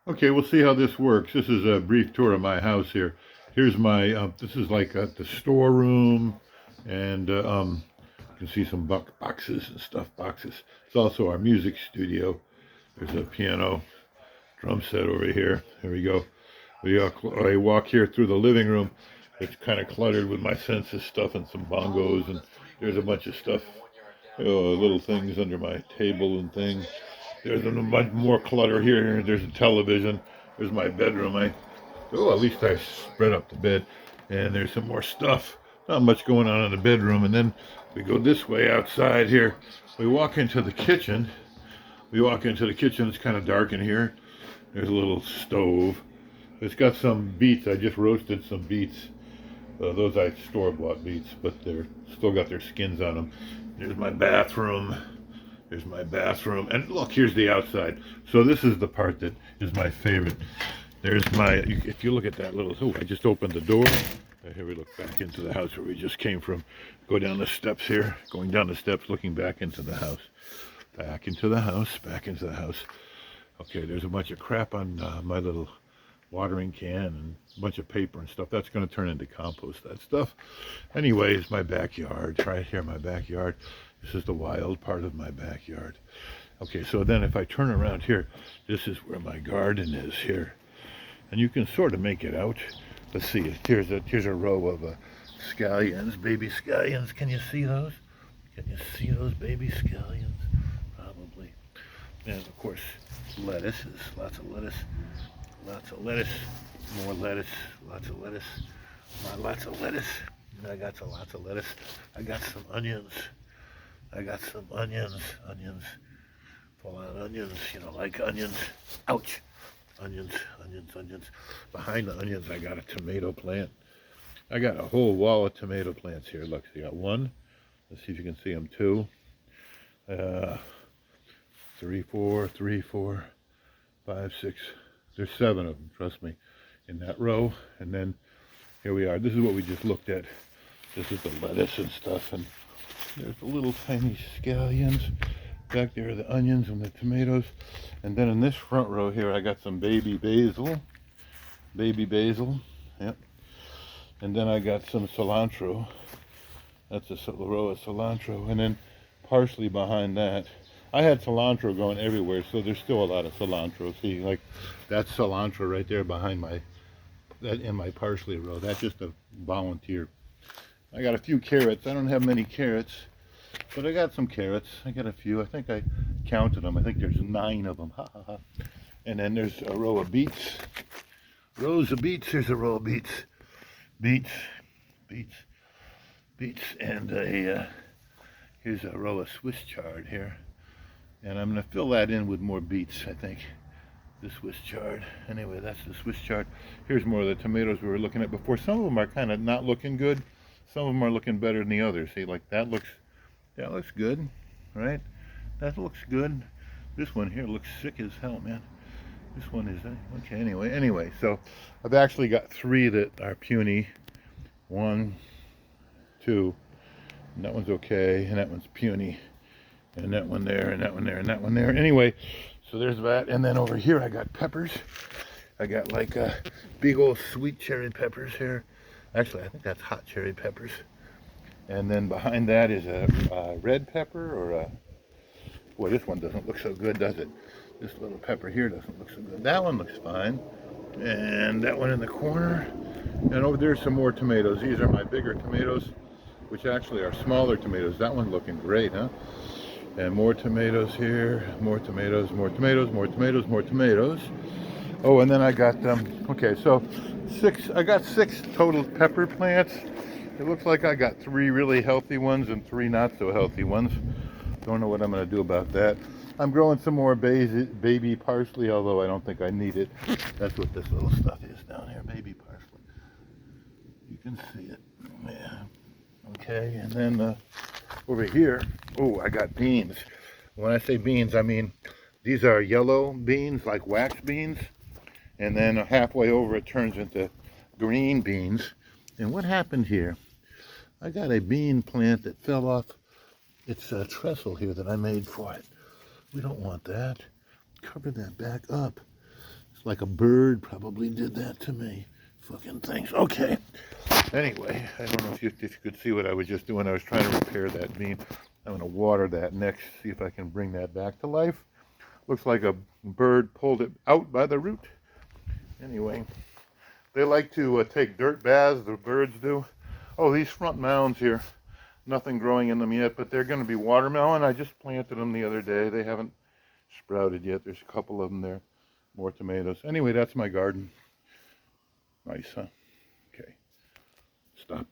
Okay, we'll see how this works. This is a brief tour of my house here. Here's my, this is like the storeroom, and you can see some boxes and stuff boxes. It's also our music studio. There's a piano, drum set over here. Here we go. I walk here through the living room. It's kind of cluttered with my census stuff and some bongos, and there's a bunch of stuff, little things under my table and things. There's a much more clutter here. There's a television. There's my bedroom. At least I spread up the bed. And there's some more stuff. Not much going on in the bedroom. And then we go this way outside here. We walk into the kitchen. It's kind of dark in here. There's a little stove. It's got some beets. I just roasted some beets. Those I store-bought beets, but they're still got their skins on them. There's my bathroom. And look, here's the outside. So this is the part that is my favorite. If you look at that little, I just opened the door. Here we look back into the house where we just came from. Go down the steps here, going down the steps, looking back into the house. Back into the house. Okay, there's a bunch of crap on my little watering can and a bunch of paper and stuff. That's going to turn into compost, that stuff. Anyways, my backyard, right here, my backyard. This is the wild part of my backyard. Okay, so then if I turn around here, this is where my garden is here. And you can sort of make it out. Let's see, here's a row of scallions, baby scallions. Can you see those? Can you see those baby scallions? Probably. And of course, lettuces, lots of lettuce, more lettuce, lots of lettuce, lots of lettuce. And I got lots of lettuce. I got some onions. Onions, full on onions, like onions. Ouch. Onions. Behind the onions, I got a tomato plant. I got a whole wall of tomato plants here. Look, you got one. Let's see if you can see them. Two. 3, 4, 5, 6. There's 7 of them, trust me, in that row. And then here we are. This is what we just looked at. This is the lettuce and stuff. And there's the little tiny scallions. Back there are the onions and the tomatoes. And then in this front row here, I got some baby basil. Yep. And then I got some cilantro. That's a row of cilantro. And then parsley behind that. I had cilantro going everywhere, so there's still a lot of cilantro. See, like that's cilantro right there behind that in my parsley row. That's just a volunteer. I got a few carrots. I don't have many carrots, but I got some carrots. I got a few. I think I counted them. I think there's 9 of them. Ha ha ha. And then there's a row of beets. Rows of beets. Here's a row of beets. Beets. And here's a row of Swiss chard here. And I'm going to fill that in with more beets, I think. The Swiss chard. Anyway, that's the Swiss chard. Here's more of the tomatoes we were looking at before. Some of them are kind of not looking good. Some of them are looking better than the others. See, like that looks good, right? That looks good. This one here looks sick as hell, man. This one is, okay, anyway. So I've actually got 3 that are puny. 1, 2, and that one's okay, and that one's puny. And that one there, and that one there, and that one there. Anyway, so there's that. And then over here I got peppers. I got like big old sweet cherry peppers here. Actually, I think that's hot cherry peppers. And then behind that is a red pepper or a... Boy, this one doesn't look so good, does it? This little pepper here doesn't look so good. That one looks fine. And that one in the corner. And over there's some more tomatoes. These are my bigger tomatoes, which actually are smaller tomatoes. That one's looking great, huh? And more tomatoes here, more tomatoes. Oh, and then I got okay, so I got 6 total pepper plants. It looks like I got 3 really healthy ones and 3 not so healthy ones. Don't know what I'm going to do about that. I'm growing some more baby parsley, although I don't think I need it. That's what this little stuff is down here, baby parsley. You can see it. Yeah. Okay, and then over here, oh, I got beans. When I say beans, I mean these are yellow beans, like wax beans. And then halfway over it turns into green beans. And what happened here? I got a bean plant that fell off its trestle here that I made for it. We don't want that. Cover that back up. like a bird probably did that to me. Fucking things. Okay. Anyway, I don't know if you could see what I was just doing. I was trying to repair that bean. I'm going to water that next, see if I can bring that back to life. Looks like a bird pulled it out by the root. Anyway, they like to take dirt baths, the birds do. Oh, these front mounds here, nothing growing in them yet, but they're going to be watermelon. I just planted them the other day. They haven't sprouted yet. There's a couple of them there. More tomatoes. Anyway, that's my garden. Nice, huh? Okay. Stop.